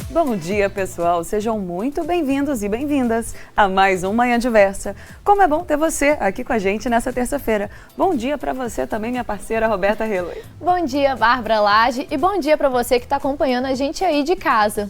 Bom dia, pessoal! Sejam muito bem-vindos e bem-vindas a mais um Manhã Diversa. Como é bom ter você aqui com a gente nessa terça-feira. Bom dia para você também, minha parceira Roberta Helway. Bom dia, Bárbara Lage, e bom dia para você que está acompanhando a gente aí de casa.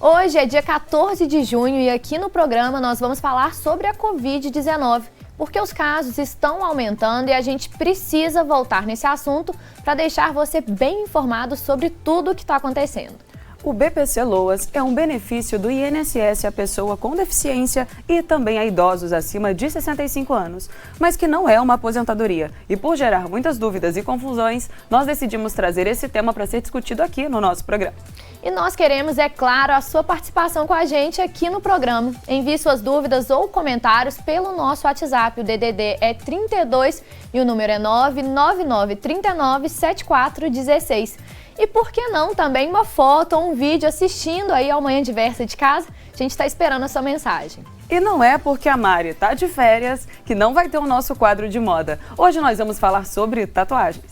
Hoje é dia 14 de junho e aqui no programa nós vamos falar sobre a Covid-19, porque os casos estão aumentando e a gente precisa voltar nesse assunto para deixar você bem informado sobre tudo o que está acontecendo. O BPC Loas é um benefício do INSS à pessoa com deficiência e também a idosos acima de 65 anos, mas que não é uma aposentadoria. E por gerar muitas dúvidas e confusões, nós decidimos trazer esse tema para ser discutido aqui no nosso programa. E nós queremos, é claro, a sua participação com a gente aqui no programa. Envie suas dúvidas ou comentários pelo nosso WhatsApp. O DDD é 32 e o número é 999397416. E por que não também uma foto ou um vídeo assistindo aí ao Manhã Diversa de casa? A gente está esperando a sua mensagem. E não é porque a Mari tá de férias que não vai ter o nosso quadro de moda. Hoje nós vamos falar sobre tatuagens.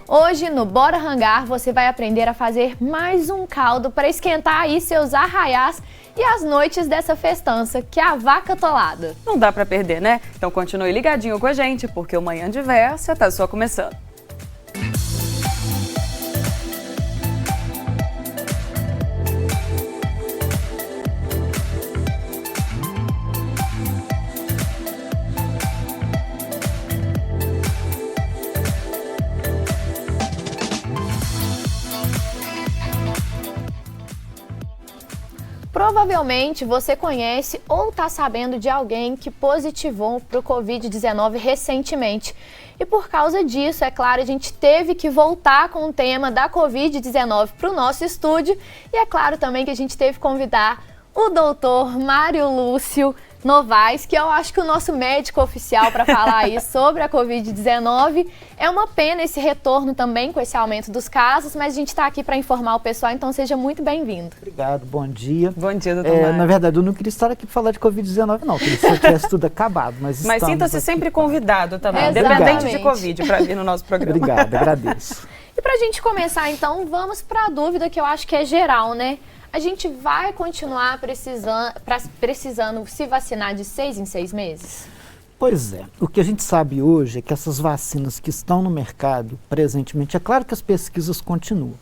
Hoje no Bora Hangar você vai aprender a fazer mais um caldo para esquentar aí seus arraiás e as noites dessa festança, que é a vaca atolada. Não dá para perder, né? Então continue ligadinho com a gente, porque o Manhã Diversa tá só começando. Provavelmente você conhece ou está sabendo de alguém que positivou para o Covid-19 recentemente. E por causa disso, é claro, a gente teve que voltar com o tema da Covid-19 para o nosso estúdio. E é claro também que a gente teve que convidar o doutor Mário Lúcio Novaes, que eu acho que o nosso médico oficial para falar aí sobre a Covid-19. É uma pena esse retorno também com esse aumento dos casos, mas a gente está aqui para informar o pessoal, então seja muito bem-vindo. Obrigado, bom dia. Bom dia, doutor Mário. Na verdade, eu não queria estar aqui para falar de Covid-19 não, queria que isso tivesse tudo acabado. Mas sinta-se sempre convidado também, independente de Covid, para vir no nosso programa. Obrigado, agradeço. E para a gente começar então, vamos para a dúvida que eu acho que é geral, né? A gente vai continuar precisando se vacinar de 6 em 6 meses? Pois é, o que a gente sabe hoje é que essas vacinas que estão no mercado presentemente, é claro que as pesquisas continuam,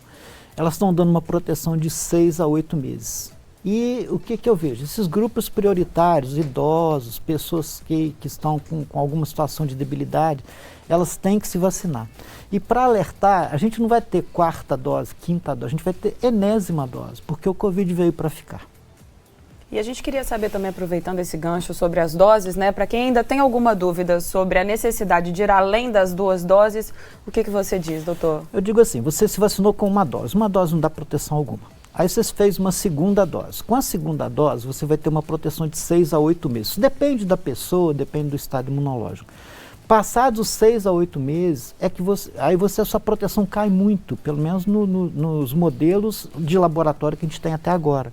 elas estão dando uma proteção de 6 a 8 meses. E o que eu vejo? Esses grupos prioritários, idosos, pessoas que estão com alguma situação de debilidade, elas têm que se vacinar. E para alertar, a gente não vai ter quarta dose, quinta dose, a gente vai ter enésima dose, porque o Covid veio para ficar. E a gente queria saber também, aproveitando esse gancho sobre as doses, né, para quem ainda tem alguma dúvida sobre a necessidade de ir além das 2 doses, o que você diz, doutor? Eu digo assim, você se vacinou com uma dose não dá proteção alguma. Aí você fez uma segunda dose. Com a segunda dose, você vai ter uma proteção de 6 a 8 meses. Isso depende da pessoa, depende do estado imunológico. Passados os 6 a 8 meses, a sua proteção cai muito, pelo menos nos modelos de laboratório que a gente tem até agora.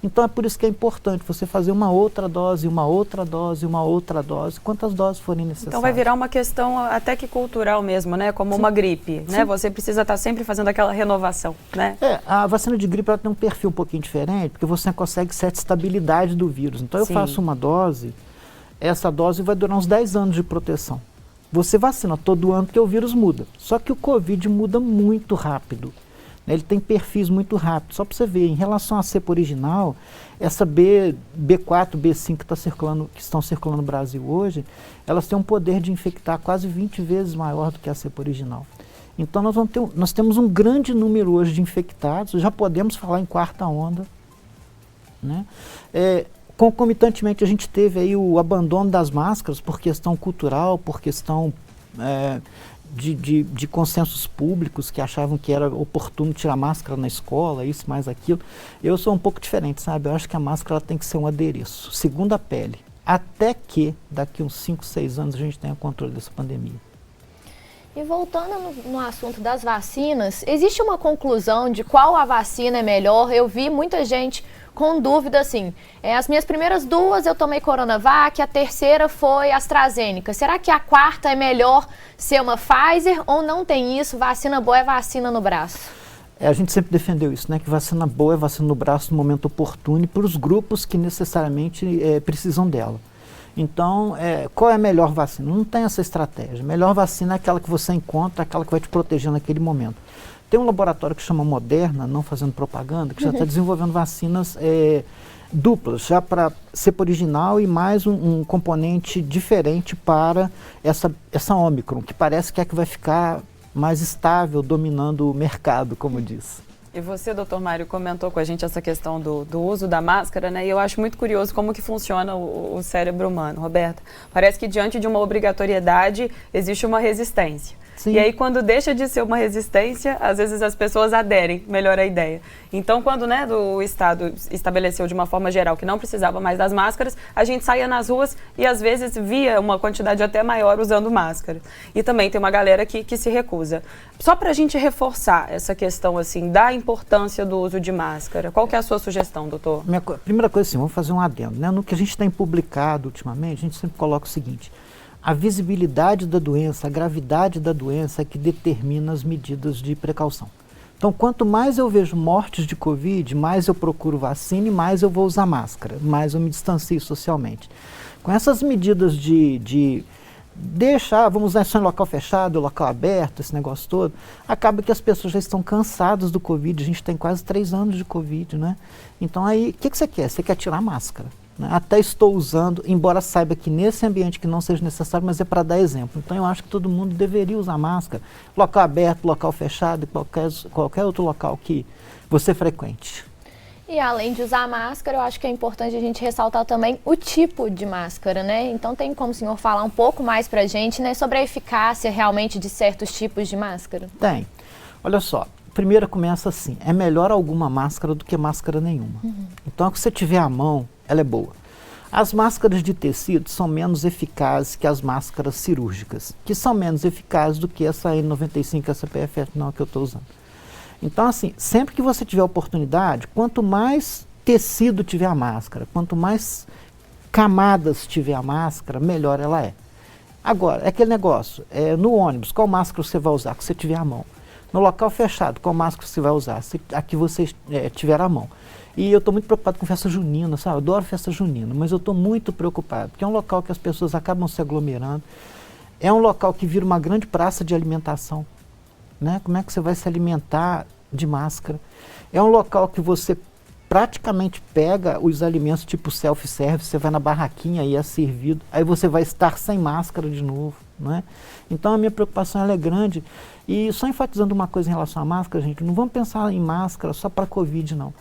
Então é por isso que é importante você fazer uma outra dose, uma outra dose, uma outra dose, quantas doses forem necessárias. Então vai virar uma questão até que cultural mesmo, né? Como uma gripe, né? Você precisa estar sempre fazendo aquela renovação, né? A vacina de gripe ela tem um perfil um pouquinho diferente, porque você consegue certa estabilidade do vírus. Então eu faço uma dose, essa dose vai durar uns 10 anos de proteção. Você vacina todo ano porque o vírus muda. Só que o Covid muda muito rápido. Né? Ele tem perfis muito rápidos. Só para você ver, em relação à cepa original, essa B4, B5 que estão circulando no Brasil hoje, elas têm um poder de infectar quase 20 vezes maior do que a cepa original. Então nós temos um grande número hoje de infectados, já podemos falar em quarta onda. Né? Concomitantemente, a gente teve aí o abandono das máscaras por questão cultural, por questão de consensos públicos que achavam que era oportuno tirar máscara na escola, isso mais aquilo. Eu sou um pouco diferente, sabe? Eu acho que a máscara ela tem que ser um adereço, segunda pele, até que daqui uns 5, 6 anos a gente tenha controle dessa pandemia. E voltando no assunto das vacinas, existe uma conclusão de qual a vacina é melhor? Eu vi muita gente com dúvida assim, as minhas primeiras 2 eu tomei Coronavac, a terceira foi AstraZeneca. Será que a quarta é melhor ser uma Pfizer ou não tem isso? Vacina boa é vacina no braço? A gente sempre defendeu isso, né? Que vacina boa é vacina no braço no momento oportuno e para os grupos que necessariamente precisam dela. Então, qual é a melhor vacina? Não tem essa estratégia. A melhor vacina é aquela que você encontra, aquela que vai te proteger naquele momento. Tem um laboratório que chama Moderna, não fazendo propaganda, que já está desenvolvendo vacinas duplas, já para cepa original e mais um componente diferente para essa Ômicron, que parece que é a que vai ficar mais estável, dominando o mercado, como diz. E você, doutor Mário, comentou com a gente essa questão do uso da máscara, né? E eu acho muito curioso como que funciona o cérebro humano, Roberta. Parece que diante de uma obrigatoriedade existe uma resistência. Sim. E aí, quando deixa de ser uma resistência, às vezes as pessoas aderem, melhor a ideia. Então, quando o Estado estabeleceu de uma forma geral que não precisava mais das máscaras, a gente saía nas ruas e às vezes via uma quantidade até maior usando máscara. E também tem uma galera que se recusa. Só para a gente reforçar essa questão assim, da importância do uso de máscara, qual que é a sua sugestão, doutor? Primeira coisa assim, vamos fazer um adendo, né? No que a gente tem publicado ultimamente, a gente sempre coloca o seguinte: a visibilidade da doença, a gravidade da doença é que determina as medidas de precaução. Então, quanto mais eu vejo mortes de Covid, mais eu procuro vacina e mais eu vou usar máscara, mais eu me distancio socialmente. Com essas medidas de deixar, vamos usar isso em local fechado, local aberto, esse negócio todo, acaba que as pessoas já estão cansadas do Covid, a gente tem quase 3 anos de Covid, né? Então aí, o que você quer? Você quer tirar a máscara. Até estou usando, embora saiba que nesse ambiente que não seja necessário, mas é para dar exemplo. Então eu acho que todo mundo deveria usar máscara, local aberto, local fechado, qualquer outro local que você frequente. E além de usar máscara, eu acho que é importante a gente ressaltar também o tipo de máscara, né? Então tem como o senhor falar um pouco mais para a gente, né, sobre a eficácia realmente de certos tipos de máscara? Tem. Olha só. Primeiro começa assim, é melhor alguma máscara do que máscara nenhuma. Então, se você tiver à mão, ela é boa. As máscaras de tecido são menos eficazes que as máscaras cirúrgicas, que são menos eficazes do que essa N95, essa PFF9 que eu estou usando. Então, assim, sempre que você tiver oportunidade, quanto mais tecido tiver a máscara, quanto mais camadas tiver a máscara, melhor ela é. Agora, é aquele negócio, no ônibus, qual máscara você vai usar que você tiver à mão? No local fechado, qual máscara você vai usar? A que você tiver à mão. E eu estou muito preocupado com festa junina, sabe? Eu adoro festa junina, mas eu estou muito preocupado, porque é um local que as pessoas acabam se aglomerando, é um local que vira uma grande praça de alimentação, né? Como é que você vai se alimentar de máscara? É um local que você praticamente pega os alimentos tipo self-service, você vai na barraquinha e é servido, aí você vai estar sem máscara de novo, né? Então a minha preocupação ela é grande. E só enfatizando uma coisa em relação à máscara, gente, não vamos pensar em máscara só para Covid, não.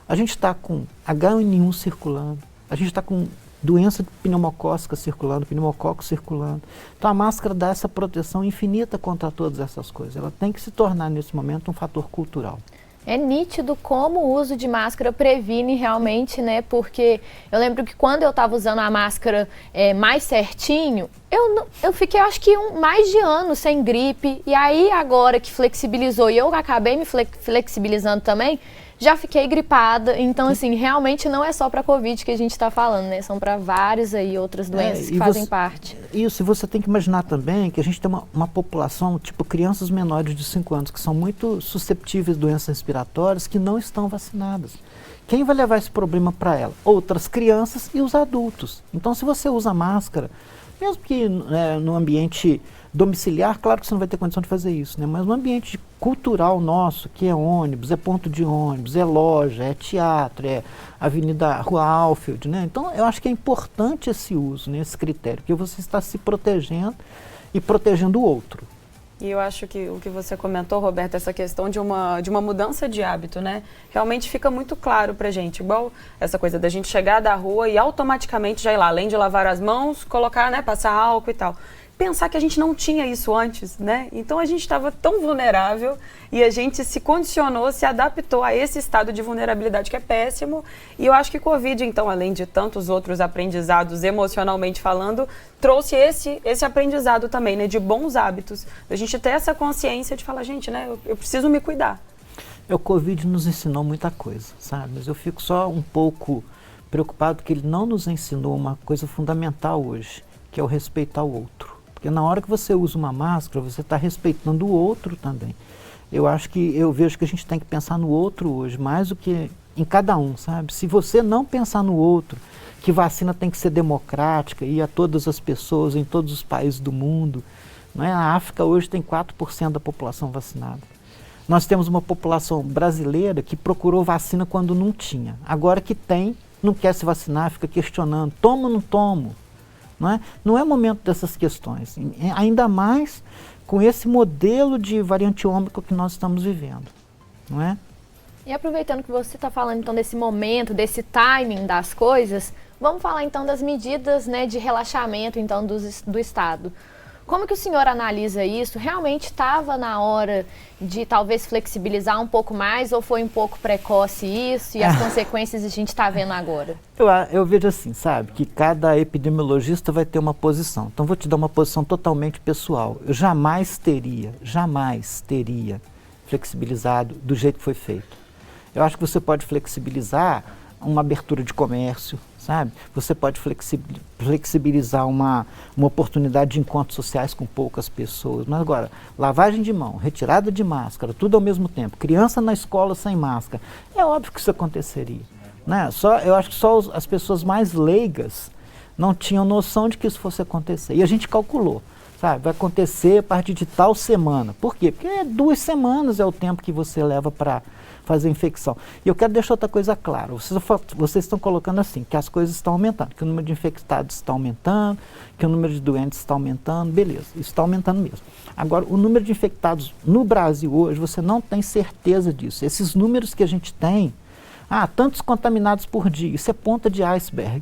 A gente está com H1N1 circulando, a gente está com doença pneumocócica circulando, pneumococo circulando. Então a máscara dá essa proteção infinita contra todas essas coisas. Ela tem que se tornar, nesse momento, um fator cultural. É nítido como o uso de máscara previne realmente, né? Porque eu lembro que quando eu estava usando a máscara mais certinho, eu fiquei, acho que mais de ano sem gripe. E aí, agora que flexibilizou e eu acabei me flexibilizando também, já fiquei gripada. Então, assim, realmente não é só para Covid que a gente está falando, né? São para várias aí outras doenças que fazem parte. Isso, e você tem que imaginar também que a gente tem uma população, tipo crianças menores de 5 anos, que são muito susceptíveis a doenças respiratórias, que não estão vacinadas. Quem vai levar esse problema para ela? Outras crianças e os adultos. Então, se você usa máscara, mesmo que no ambiente domiciliar, claro que você não vai ter condição de fazer isso, né? Mas no ambiente cultural nosso, que é ônibus, é ponto de ônibus, é loja, é teatro, é Avenida Rua Alfield, né? Então, eu acho que é importante esse uso, né, esse critério, porque você está se protegendo e protegendo o outro. E eu acho que o que você comentou, Roberto, essa questão de uma mudança de hábito, né? Realmente fica muito claro pra gente, igual essa coisa da gente chegar da rua e automaticamente já ir lá, além de lavar as mãos, colocar, né, passar álcool e tal. pensar que a gente não tinha isso antes, né? Então a gente estava tão vulnerável e a gente se condicionou, se adaptou a esse estado de vulnerabilidade que é péssimo. E eu acho que Covid, então, além de tantos outros aprendizados emocionalmente falando, trouxe esse aprendizado também, né? De bons hábitos. A gente ter essa consciência de falar, gente, né? Eu preciso me cuidar. O Covid nos ensinou muita coisa, sabe? Mas eu fico só um pouco preocupado que ele não nos ensinou uma coisa fundamental hoje, que é o respeito ao outro. Porque na hora que você usa uma máscara, você está respeitando o outro também. Eu vejo que a gente tem que pensar no outro hoje, mais do que em cada um, sabe? Se você não pensar no outro, que vacina tem que ser democrática e a todas as pessoas em todos os países do mundo, não é? A África hoje tem 4% da população vacinada. Nós temos uma população brasileira que procurou vacina quando não tinha. Agora que tem, não quer se vacinar, fica questionando, tomo ou não tomo? Não é momento dessas questões, ainda mais com esse modelo de variante ômicron que nós estamos vivendo, não é? E aproveitando que você está falando então desse momento, desse timing das coisas, vamos falar então das medidas, né, de relaxamento então do Estado. Como que o senhor analisa isso? Realmente estava na hora de talvez flexibilizar um pouco mais ou foi um pouco precoce isso e as consequências a gente está vendo agora? Eu vejo assim, sabe, que cada epidemiologista vai ter uma posição. Então vou te dar uma posição totalmente pessoal. Eu jamais teria flexibilizado do jeito que foi feito. Eu acho que você pode flexibilizar uma abertura de comércio, sabe? Você pode flexibilizar uma oportunidade de encontros sociais com poucas pessoas. Mas agora, lavagem de mão, retirada de máscara, tudo ao mesmo tempo, criança na escola sem máscara, é óbvio que isso aconteceria, né? Eu acho que só as pessoas mais leigas não tinham noção de que isso fosse acontecer. E a gente calculou, sabe? Vai acontecer a partir de tal semana. Por quê? Porque 2 semanas é o tempo que você leva para fazer a infecção. E eu quero deixar outra coisa clara. Vocês estão colocando assim, que as coisas estão aumentando, que o número de infectados está aumentando, que o número de doentes está aumentando, beleza, isso está aumentando mesmo. Agora, o número de infectados no Brasil hoje, você não tem certeza disso. Esses números que a gente tem, tantos contaminados por dia, isso é ponta de iceberg.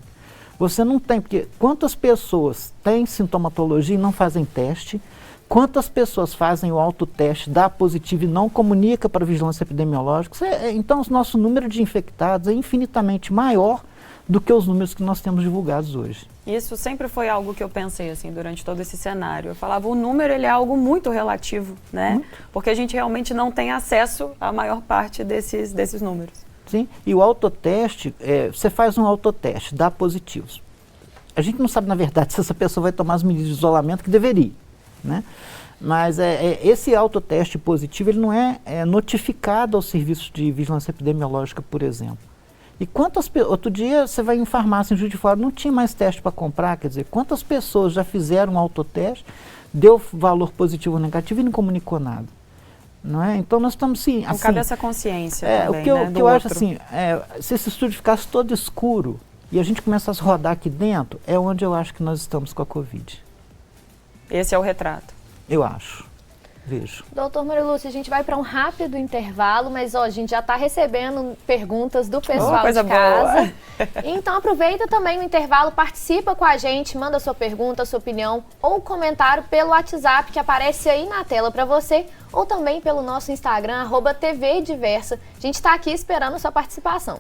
Você não tem, porque quantas pessoas têm sintomatologia e não fazem teste? Quantas pessoas fazem o autoteste, dá positivo e não comunica para a vigilância epidemiológica? Então, o nosso número de infectados é infinitamente maior do que os números que nós temos divulgados hoje. Isso sempre foi algo que eu pensei, assim, durante todo esse cenário. Eu falava, o número, ele é algo muito relativo, né? Porque a gente realmente não tem acesso à maior parte desses números. Sim, e o autoteste, você faz um autoteste, dá positivos. A gente não sabe, na verdade, se essa pessoa vai tomar as medidas de isolamento que deveria, né? Mas esse autoteste positivo, ele não é notificado aos serviços de vigilância epidemiológica, por exemplo. E outro dia você vai em farmácia em Juiz de Fora, não tinha mais teste para comprar, quer dizer, quantas pessoas já fizeram um autoteste, deu valor positivo ou negativo e não comunicou nada? Não é? Então nós estamos sim. Não cabe essa consciência também, o que eu acho assim, se esse estúdio ficasse todo escuro e a gente começasse a rodar aqui dentro, é onde eu acho que nós estamos com a Covid. Esse é o retrato. Eu acho. Vejo. Doutor Maria Lúcia, a gente vai para um rápido intervalo, mas a gente já está recebendo perguntas do pessoal de casa. Então aproveita também o intervalo, participa com a gente, manda sua pergunta, sua opinião ou comentário pelo WhatsApp que aparece aí na tela para você, ou também pelo nosso Instagram, @tvdiversa. A gente está aqui esperando a sua participação.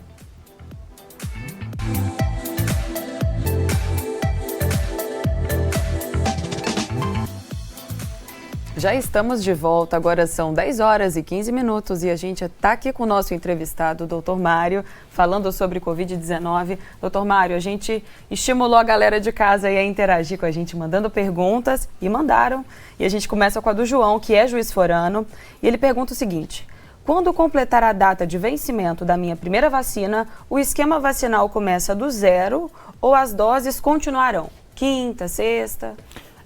Já estamos de volta, agora são 10 horas e 15 minutos e a gente está aqui com o nosso entrevistado, o Dr. Mário, falando sobre Covid-19. Dr. Mário, a gente estimulou a galera de casa a interagir com a gente, mandando perguntas e mandaram. E a gente começa com a do João, que é juiz forano, e ele pergunta o seguinte: quando completar a data de vencimento da minha primeira vacina, o esquema vacinal começa do 0 ou as doses continuarão? Quinta, sexta?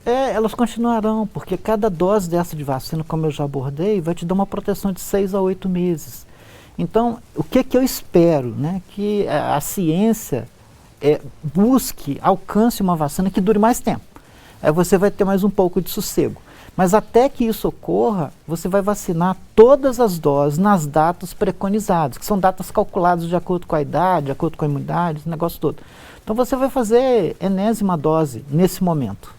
Elas continuarão, porque cada dose dessa de vacina, como eu já abordei, vai te dar uma proteção de 6 a 8 meses. Então, o que eu espero? Né? Que a ciência alcance uma vacina que dure mais tempo. Aí você vai ter mais um pouco de sossego. Mas até que isso ocorra, você vai vacinar todas as doses nas datas preconizadas, que são datas calculadas de acordo com a idade, de acordo com a imunidade, esse negócio todo. Então você vai fazer enésima dose nesse momento.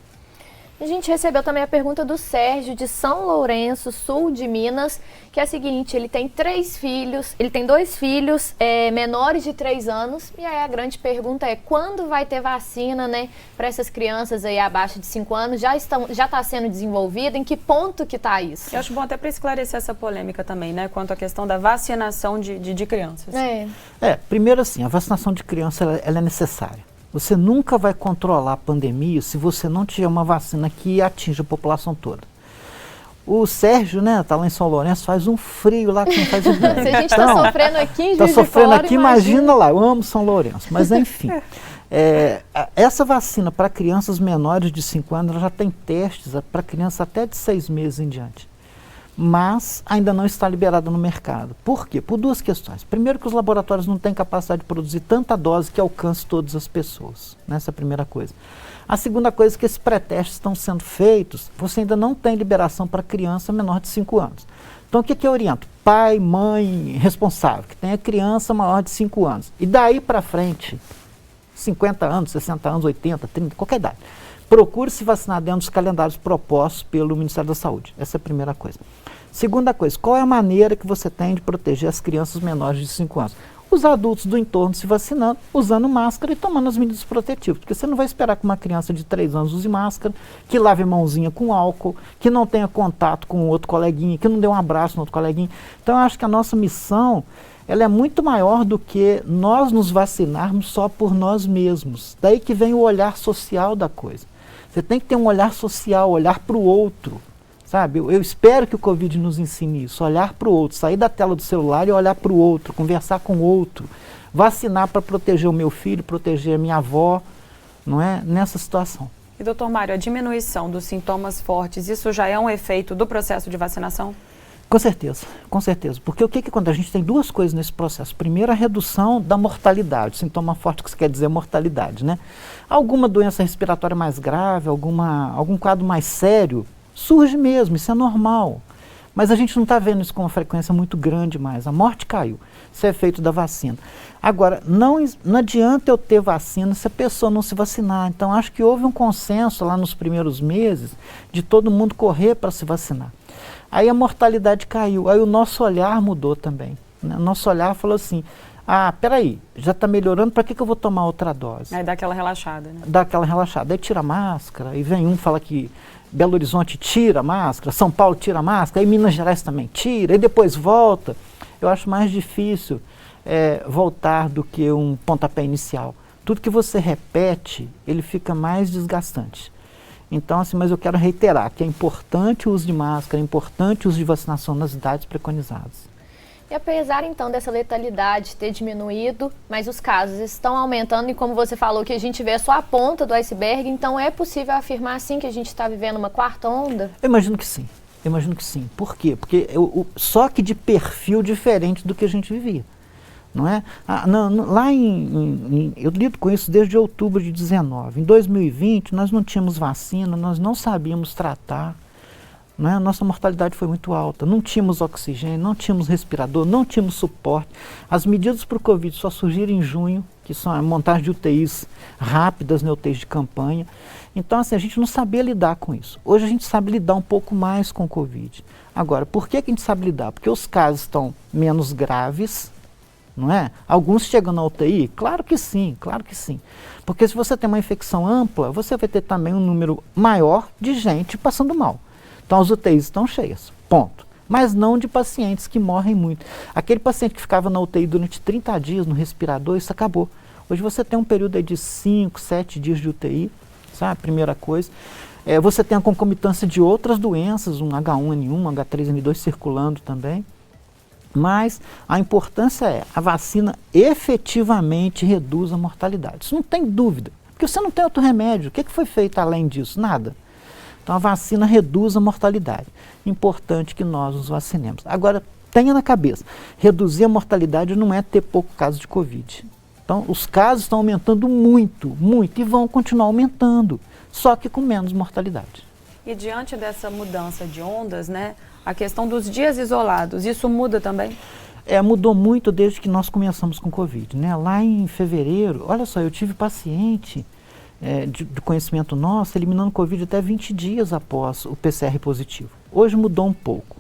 A gente recebeu também a pergunta do Sérgio, de São Lourenço, sul de Minas, que é a seguinte: ele tem 3 filhos, ele tem 2 filhos menores de 3 anos, e aí a grande pergunta é quando vai ter vacina, né, para essas crianças aí abaixo de 5 anos? Já está sendo desenvolvida? Em que ponto que está isso? Eu acho bom até para esclarecer essa polêmica também, né, quanto à questão da vacinação de crianças. Primeiro assim, a vacinação de criança ela é necessária. Você nunca vai controlar a pandemia se você não tiver uma vacina que atinja a população toda. O Sérgio, né, tá lá em São Lourenço, faz um frio lá que não faz ideia. Se a gente está sofrendo aqui em Juiz de Fora, sofrendo aqui, imagina lá, eu amo São Lourenço. Mas enfim, essa vacina para crianças menores de 5 anos, ela já tem testes para crianças até de 6 meses em diante. Mas ainda não está liberada no mercado. Por quê? Por 2 questões. Primeiro, que os laboratórios não têm capacidade de produzir tanta dose que alcance todas as pessoas. Essa é a primeira coisa. A segunda coisa é que esses pré-testes estão sendo feitos, você ainda não tem liberação para criança menor de 5 anos. Então, o que eu oriento? Pai, mãe, responsável, que tenha criança maior de 5 anos. E daí para frente, 50 anos, 60 anos, 80, 30, qualquer idade. Procure se vacinar dentro dos calendários propostos pelo Ministério da Saúde. Essa é a primeira coisa. Segunda coisa, qual é a maneira que você tem de proteger as crianças menores de 5 anos? Os adultos do entorno se vacinando, usando máscara e tomando as medidas protetivas. Porque você não vai esperar que uma criança de 3 anos use máscara, que lave a mãozinha com álcool, que não tenha contato com o outro coleguinha, que não dê um abraço no outro coleguinha. Então, eu acho que a nossa missão ela é muito maior do que nós nos vacinarmos só por nós mesmos. Daí que vem o olhar social da coisa. Você tem que ter um olhar social, olhar para o outro. Sabe? Eu espero que o Covid nos ensine isso, olhar para o outro, sair da tela do celular e olhar para o outro, conversar com o outro, vacinar para proteger o meu filho, proteger a minha avó, não é? Nessa situação. E doutor Mário, a diminuição dos sintomas fortes, isso já é um efeito do processo de vacinação? Com certeza, porque o que quando a gente tem 2 coisas nesse processo? Primeiro, a redução da mortalidade, sintoma forte que quer dizer mortalidade, né? Alguma doença respiratória mais grave, algum quadro mais sério, surge mesmo, isso é normal. Mas a gente não está vendo isso com uma frequência muito grande mais. A morte caiu. Isso é efeito da vacina. Agora, não adianta eu ter vacina se a pessoa não se vacinar. Então, acho que houve um consenso lá nos primeiros meses de todo mundo correr para se vacinar. Aí a mortalidade caiu. Aí o nosso olhar mudou também. Né? O nosso olhar falou assim, peraí, já está melhorando, para que eu vou tomar outra dose? Aí dá aquela relaxada, né? Dá aquela relaxada. Aí tira a máscara, e vem fala que Belo Horizonte tira a máscara, São Paulo tira a máscara, aí Minas Gerais também tira, e depois volta. Eu acho mais difícil voltar do que um pontapé inicial. Tudo que você repete, ele fica mais desgastante. Então, assim, mas eu quero reiterar que é importante o uso de máscara, é importante o uso de vacinação nas idades preconizadas. E apesar, então, dessa letalidade ter diminuído, mas os casos estão aumentando e, como você falou, que a gente vê só a ponta do iceberg, então é possível afirmar, assim, que a gente está vivendo uma 4ª onda? Eu imagino que sim. Por quê? Porque só que de perfil diferente do que a gente vivia. Não é? Eu lido com isso desde outubro de 19. Em 2020, nós não tínhamos vacina, nós não sabíamos tratar. Não é? A nossa mortalidade foi muito alta, não tínhamos oxigênio, não tínhamos respirador, não tínhamos suporte. As medidas para o Covid só surgiram em junho, que são a montagem de UTIs rápidas, né, UTIs de campanha. Então, assim, a gente não sabia lidar com isso. Hoje a gente sabe lidar um pouco mais com o Covid. Agora, por que a gente sabe lidar? Porque os casos estão menos graves, não é? Alguns chegam na UTI? Claro que sim. Porque se você tem uma infecção ampla, você vai ter também um número maior de gente passando mal. Então as UTIs estão cheias, ponto. Mas não de pacientes que morrem muito. Aquele paciente que ficava na UTI durante 30 dias no respirador, isso acabou. Hoje você tem um período aí de 5, 7 dias de UTI, sabe? Primeira coisa. Você tem a concomitância de outras doenças, um H1N1, um H3N2 circulando também. Mas a importância a vacina efetivamente reduz a mortalidade. Isso não tem dúvida, porque você não tem outro remédio. O que foi feito além disso? Nada. Então a vacina reduz a mortalidade. Importante que nós nos vacinemos. Agora, tenha na cabeça, reduzir a mortalidade não é ter pouco caso de Covid. Então os casos estão aumentando muito, e vão continuar aumentando, só que com menos mortalidade. E diante dessa mudança de ondas, né, a questão dos dias isolados, isso muda também? Mudou muito desde que nós começamos com Covid, né? Lá em fevereiro, olha só, eu tive paciente de conhecimento nosso, eliminando Covid até 20 dias após o PCR positivo. Hoje mudou um pouco.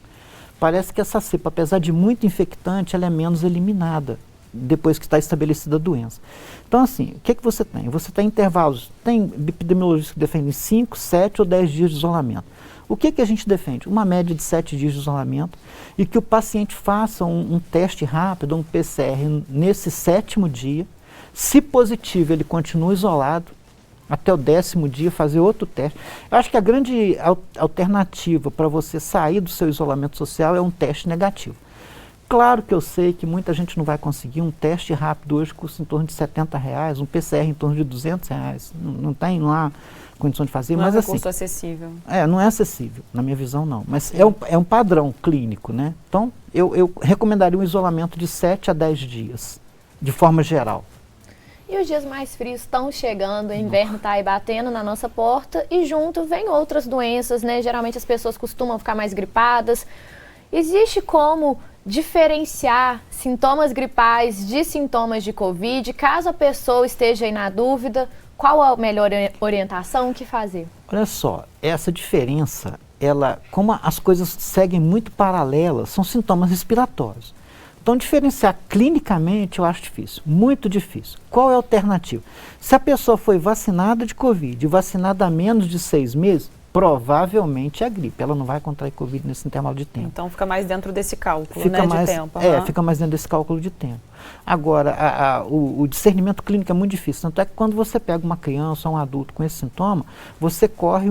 Parece que essa cepa, apesar de muito infectante, ela é menos eliminada depois que está estabelecida a doença. Então, assim, o que você tem? Você tem intervalos, tem epidemiologistas que defendem 5, 7 ou 10 dias de isolamento. O que a gente defende? Uma média de 7 dias de isolamento e que o paciente faça um teste rápido, um PCR, nesse 7º dia. Se positivo, ele continua isolado até o 10º dia, fazer outro teste. Eu acho que a grande alternativa para você sair do seu isolamento social é um teste negativo. Claro que eu sei que muita gente não vai conseguir. Um teste rápido hoje custa em torno de R$70, um PCR em torno de R$200. Não tem lá condição de fazer, não mas é um assim... custo acessível. Não é acessível, na minha visão não. Mas é um padrão clínico, né? Então, eu recomendaria um isolamento de 7 a 10 dias, de forma geral. E os dias mais frios estão chegando, o inverno está aí batendo na nossa porta e junto vem outras doenças, né? Geralmente as pessoas costumam ficar mais gripadas. Existe como diferenciar sintomas gripais de sintomas de Covid? Caso a pessoa esteja aí na dúvida, qual a melhor orientação? O que fazer? Olha só, essa diferença, como as coisas seguem muito paralelas, são sintomas respiratórios. Então, diferenciar clinicamente eu acho difícil, muito difícil. Qual é a alternativa? Se a pessoa foi vacinada de Covid, vacinada há menos de 6 meses, provavelmente é gripe. Ela não vai contrair Covid nesse intervalo de tempo. Então, fica mais dentro desse cálculo, fica né, mais, de tempo. Fica mais dentro desse cálculo de tempo. Agora, o discernimento clínico é muito difícil. Tanto é que quando você pega uma criança ou um adulto com esse sintoma, você corre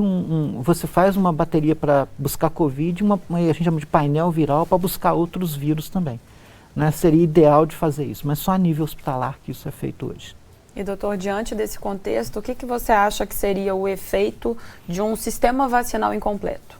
você faz uma bateria para buscar Covid, a gente chama de painel viral para buscar outros vírus também. Né? Seria ideal de fazer isso, mas só a nível hospitalar que isso é feito hoje. E, doutor, diante desse contexto, o que você acha que seria o efeito de um sistema vacinal incompleto?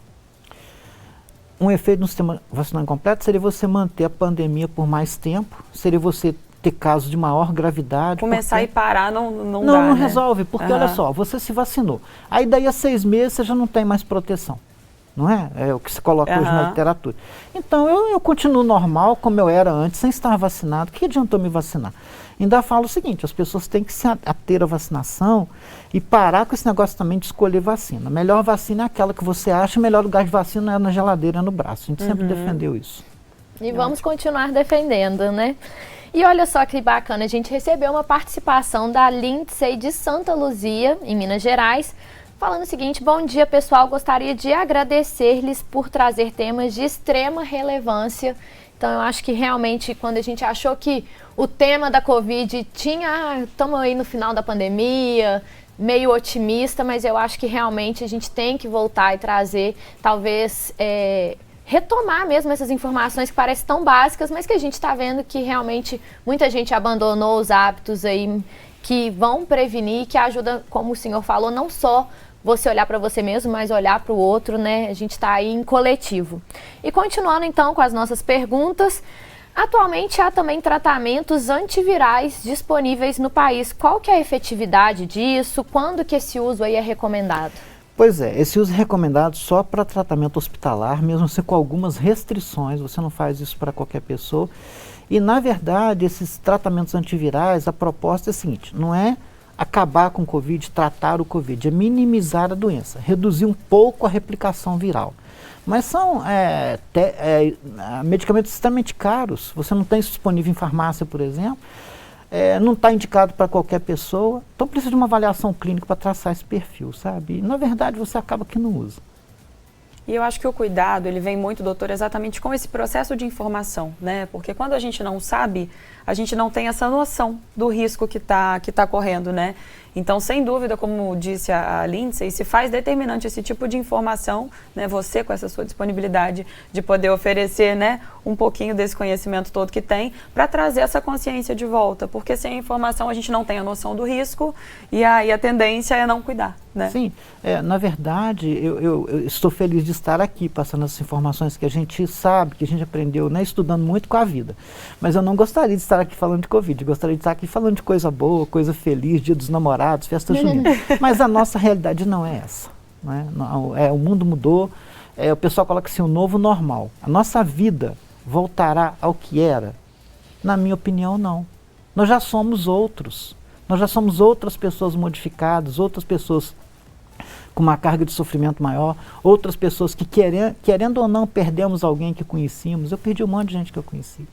Um efeito de um sistema vacinal incompleto seria você manter a pandemia por mais tempo, seria você ter casos de maior gravidade. Começar e parar não dá, não né? resolve, porque olha só, você se vacinou, aí daí a 6 meses você já não tem mais proteção. Não é? É o que se coloca hoje na literatura. Então, eu continuo normal, como eu era antes, sem estar vacinado. Que adiantou me vacinar? Ainda falo o seguinte, as pessoas têm que se ater à vacinação e parar com esse negócio também de escolher vacina. A melhor vacina é aquela que você acha, o melhor lugar de vacina é na geladeira, no braço. A gente sempre defendeu isso. E vamos continuar defendendo, né? E olha só que bacana, a gente recebeu uma participação da Lindsay de Santa Luzia, em Minas Gerais, falando o seguinte: bom dia, pessoal, gostaria de agradecer-lhes por trazer temas de extrema relevância. Então, eu acho que realmente, quando a gente achou que o tema da Covid estamos aí no final da pandemia, meio otimista, mas eu acho que realmente a gente tem que voltar e trazer, talvez, retomar mesmo essas informações que parecem tão básicas, mas que a gente está vendo que realmente muita gente abandonou os hábitos aí que vão prevenir, que ajudam, como o senhor falou, não só você olhar para você mesmo, mas olhar para o outro, né? A gente está aí em coletivo. E continuando então com as nossas perguntas, atualmente há também tratamentos antivirais disponíveis no país. Qual que é a efetividade disso? Quando que esse uso aí é recomendado? Pois é, esse uso é recomendado só para tratamento hospitalar, mesmo assim com algumas restrições, você não faz isso para qualquer pessoa. E na verdade, esses tratamentos antivirais, a proposta é a seguinte, não é acabar com o Covid, tratar o Covid, é minimizar a doença, reduzir um pouco a replicação viral. Mas são medicamentos extremamente caros, você não tem isso disponível em farmácia, por exemplo, não está indicado para qualquer pessoa, então precisa de uma avaliação clínica para traçar esse perfil, sabe? E na verdade você acaba que não usa. E eu acho que o cuidado, ele vem muito, doutor, exatamente com esse processo de informação, né? Porque quando a gente não sabe, a gente não tem essa noção do risco que tá correndo, né? Então, sem dúvida, como disse a Lindsay, se faz determinante esse tipo de informação, né? Você com essa sua disponibilidade de poder oferecer, né, um pouquinho desse conhecimento todo que tem, para trazer essa consciência de volta, porque sem a informação a gente não tem a noção do risco e aí a tendência é não cuidar, né? Sim, na verdade, eu estou feliz de estar aqui passando essas informações que a gente sabe, que a gente aprendeu, né, estudando muito com a vida. Mas eu não gostaria de estar aqui falando de Covid, eu gostaria de estar aqui falando de coisa boa, coisa feliz, Dia dos Namorados, festa junina. Mas a nossa realidade não é essa. Né? O mundo mudou, o pessoal coloca assim, o novo normal. A nossa vida voltará ao que era? Na minha opinião, não. Nós já somos outros. Nós já somos outras pessoas modificadas, outras pessoas com uma carga de sofrimento maior, outras pessoas que querendo ou não perdemos alguém que conhecíamos. Eu perdi um monte de gente que eu conhecia.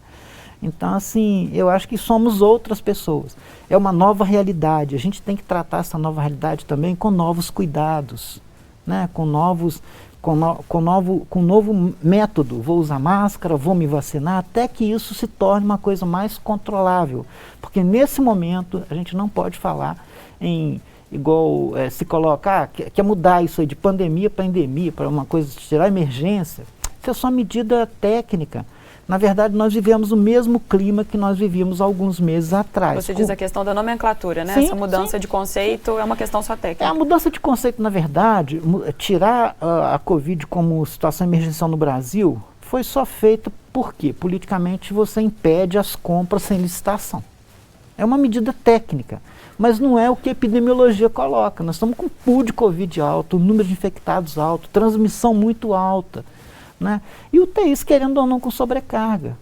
Então, assim, eu acho que somos outras pessoas. É uma nova realidade. A gente tem que tratar essa nova realidade também com novos cuidados, né? Com novo método. Vou usar máscara, vou me vacinar, até que isso se torne uma coisa mais controlável. Porque nesse momento a gente não pode falar em igual se coloca, quer mudar isso aí de pandemia para endemia, para uma coisa, tirar emergência. Isso é só medida técnica. Na verdade, nós vivemos o mesmo clima que nós vivíamos alguns meses atrás. Você diz a questão da nomenclatura, né? Sim, essa mudança de conceito é uma questão só técnica. A mudança de conceito, na verdade, tirar a Covid como situação emergencial no Brasil, foi só feita porque, politicamente, você impede as compras sem licitação. É uma medida técnica, mas não é o que a epidemiologia coloca. Nós estamos com pool de Covid alto, número de infectados alto, transmissão muito alta, né? E UTIs, querendo ou não, com sobrecarga.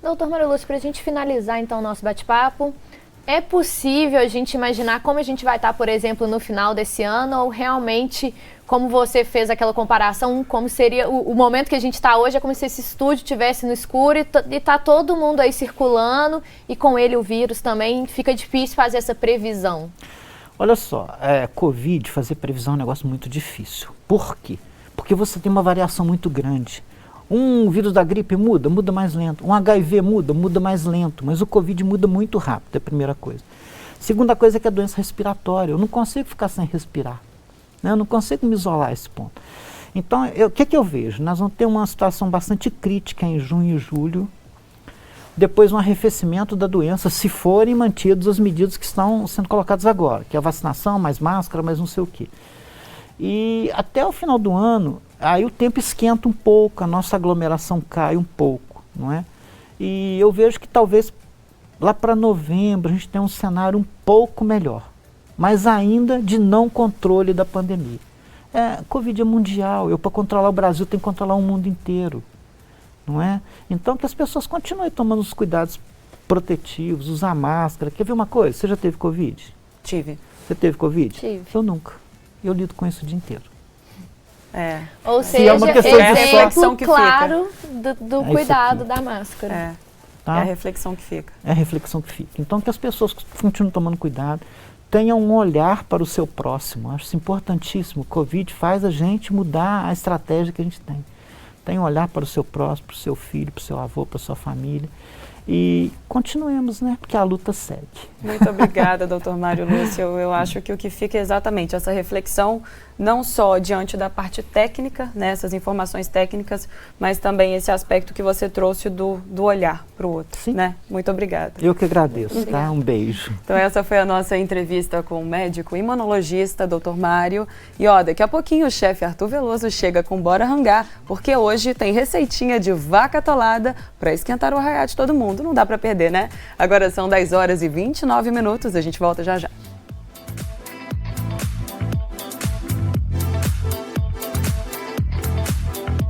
Doutor Mário Lúcio, para a gente finalizar então o nosso bate-papo, é possível a gente imaginar como a gente vai estar, por exemplo, no final desse ano, ou realmente, como você fez aquela comparação, como seria o momento que a gente está hoje, é como se esse estúdio estivesse no escuro e está todo mundo aí circulando, e com ele o vírus também, fica difícil fazer essa previsão. Olha só, Covid, fazer previsão é um negócio muito difícil. Por quê? Porque você tem uma variação muito grande. Um vírus da gripe muda mais lento. Um HIV muda mais lento. Mas o Covid muda muito rápido, é a primeira coisa. Segunda coisa é que é doença respiratória. Eu não consigo ficar sem respirar, né? Eu não consigo me isolar a esse ponto. Então, o que eu vejo? Nós vamos ter uma situação bastante crítica em junho e julho. Depois um arrefecimento da doença, se forem mantidas as medidas que estão sendo colocadas agora, que é a vacinação, mais máscara, mais não sei o quê. E até o final do ano, aí o tempo esquenta um pouco, a nossa aglomeração cai um pouco, não é? E eu vejo que talvez lá para novembro a gente tenha um cenário um pouco melhor, mas ainda de não controle da pandemia. Covid é mundial, para controlar o Brasil tenho que controlar o mundo inteiro, não é? Então que as pessoas continuem tomando os cuidados protetivos, usar máscara. Quer ver uma coisa? Você já teve Covid? Tive. Você teve Covid? Tive. Eu nunca. Eu lido com isso o dia inteiro. Ou seja, é uma questão de exemplo claro do cuidado da máscara. Tá? É a reflexão que fica. É a reflexão que fica. Então que as pessoas continuem tomando cuidado, tenham um olhar para o seu próximo. Acho isso importantíssimo. O Covid faz a gente mudar a estratégia que a gente tem. Tenha um olhar para o seu próximo, para o seu filho, para o seu avô, para a sua família. E continuemos, né? Porque a luta segue. Muito obrigada, doutor Mário Lúcio. Eu acho que o que fica é exatamente essa reflexão, não só diante da parte técnica, né, essas informações técnicas, mas também esse aspecto que você trouxe do olhar para o outro. Sim. Né? Muito obrigada. Eu que agradeço, tá? Um beijo. Então essa foi a nossa entrevista com o médico imunologista, doutor Mário. E daqui a pouquinho o chefe Arthur Veloso chega com Bora Rangar, porque hoje tem receitinha de vaca atolada para esquentar o arraiá de todo mundo. Não dá para perder, né? Agora são 10h29, a gente volta já já.